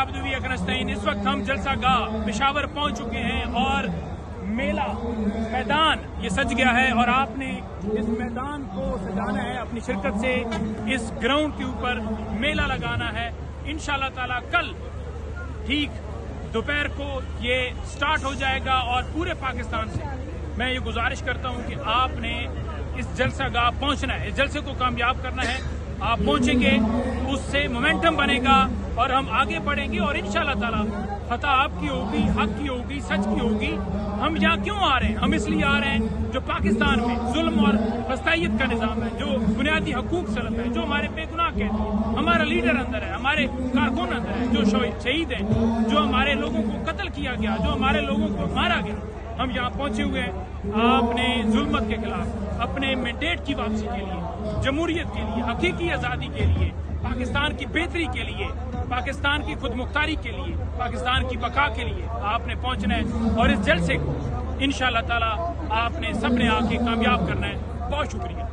اس وقت ہم جلسہ گاہ پشاور پہنچ چکے ہیں اور میلہ میدان یہ سج گیا ہے اور آپ نے اس میدان کو سجانا ہے اپنی شرکت سے. اس گراؤنڈ کے اوپر میلہ لگانا ہے انشاءاللہ تعالی. کل ٹھیک دوپہر کو یہ سٹارٹ ہو جائے گا اور پورے پاکستان سے میں یہ گزارش کرتا ہوں کہ آپ نے اس جلسہ گاہ پہنچنا ہے. اس جلسے کو کامیاب کرنا ہے. آپ پہنچیں گے, اس سے مومنٹم بنے گا اور ہم آگے بڑھیں گے اور انشاءاللہ تعالی فتح آپ کی ہوگی, حق کی ہوگی, سچ کی ہوگی. ہم یہاں کیوں آ رہے ہیں؟ ہم اس لیے آ رہے ہیں جو پاکستان میں ظلم اور فسطائیت کا نظام ہے, جو بنیادی حقوق سلب ہے, جو ہمارے بے گناہ قید ہیں, ہمارا لیڈر اندر ہے, ہمارے کارکن اندر ہے جو شہید ہیں, جو ہمارے لوگوں کو قتل کیا گیا, جو ہمارے لوگوں کو مارا گیا. ہم یہاں پہنچے ہوئے ہیں آپ نے ظلمت کے خلاف, اپنے مینڈیٹ کی واپسی کے لیے, جمہوریت کے لیے, حقیقی آزادی کے لیے, پاکستان کی بہتری کے لیے, پاکستان کی خود مختاری کے لیے, پاکستان کی بقا کے لیے آپ نے پہنچنا ہے اور اس جلسے کو انشاءاللہ تعالی آپ نے سب نے آ کے کامیاب کرنا ہے. بہت شکریہ.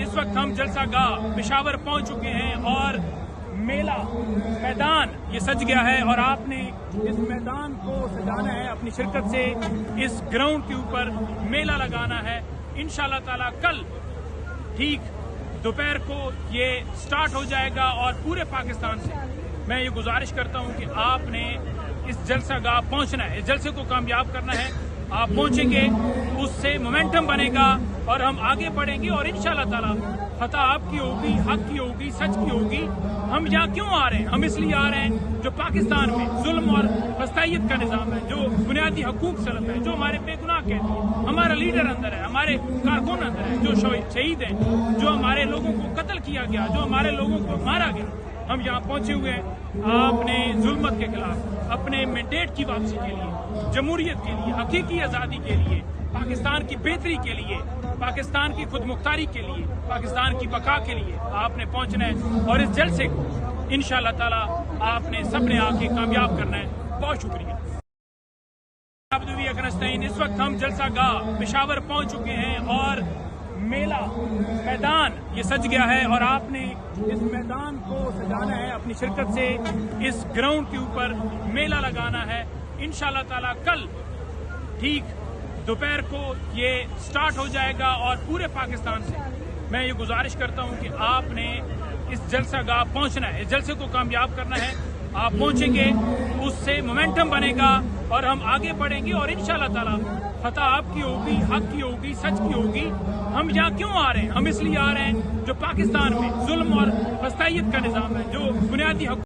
اس وقت ہم جلسہ گاہ پشاور پہنچ چکے ہیں اور میلہ میدان یہ سج گیا ہے اور آپ نے اس میدان کو سجانا ہے اپنی شرکت سے. اس گراؤنڈ کے اوپر میلہ لگانا ہے انشاءاللہ تعالی. کل ٹھیک دوپہر کو یہ سٹارٹ ہو جائے گا اور پورے پاکستان سے میں یہ گزارش کرتا ہوں کہ آپ نے اس جلسہ گاہ پہنچنا ہے. اس جلسے کو کامیاب کرنا ہے. آپ پہنچیں گے, اس سے مومنٹم بنے گا اور ہم آگے بڑھیں گے اور انشاءاللہ تعالی فتح آپ کی ہوگی, حق کی ہوگی, سچ کی ہوگی. ہم یہاں کیوں آ رہے ہیں؟ ہم اس لیے آ رہے ہیں جو پاکستان میں ظلم اور فسطائیت کا نظام ہے, جو بنیادی حقوق سلب ہے, جو ہمارے بے گناہ قید ہیں, ہمارا لیڈر اندر ہے, ہمارے کارکن اندر ہے جو شہید ہیں, جو ہمارے لوگوں کو قتل کیا گیا, جو ہمارے لوگوں کو مارا گیا. ہم یہاں پہنچے ہوئے ہیں آپ نے ظلمت کے خلاف, اپنے مینڈیٹ کی واپسی کے لیے, جمہوریت کے لیے, حقیقی آزادی کے لیے, پاکستان کی بہتری کے لیے, پاکستان کی خود مختاری کے لیے, پاکستان کی بقا کے لیے آپ نے پہنچنا ہے اور اس جلسے کو انشاءاللہ تعالی آپ نے سب نے آ کے کامیاب کرنا ہے. بہت شکریہ. اس وقت ہم جلسہ گاہ پشاور پہنچ چکے ہیں اور میلہ میدان یہ سج گیا ہے اور آپ نے اس میدان کو سجانا ہے اپنی شرکت سے. اس گراؤنڈ کے اوپر میلہ لگانا ہے انشاءاللہ تعالی. کل ٹھیک دوپہر کو یہ سٹارٹ ہو جائے گا اور پورے پاکستان سے میں یہ گزارش کرتا ہوں کہ آپ نے اس جلسہ گاہ پہنچنا ہے. اس جلسے کو کامیاب کرنا ہے. آپ پہنچیں گے, اس سے مومنٹم بنے گا اور ہم آگے بڑھیں گے اور انشاءاللہ تعالی فتح آپ کی ہوگی, حق کی ہوگی, سچ کی ہوگی. ہم یہاں کیوں آ رہے ہیں؟ ہم اس لیے آ رہے ہیں جو پاکستان میں ظلم اور فسطائیت کا نظام ہے, جو بنیادی حقوق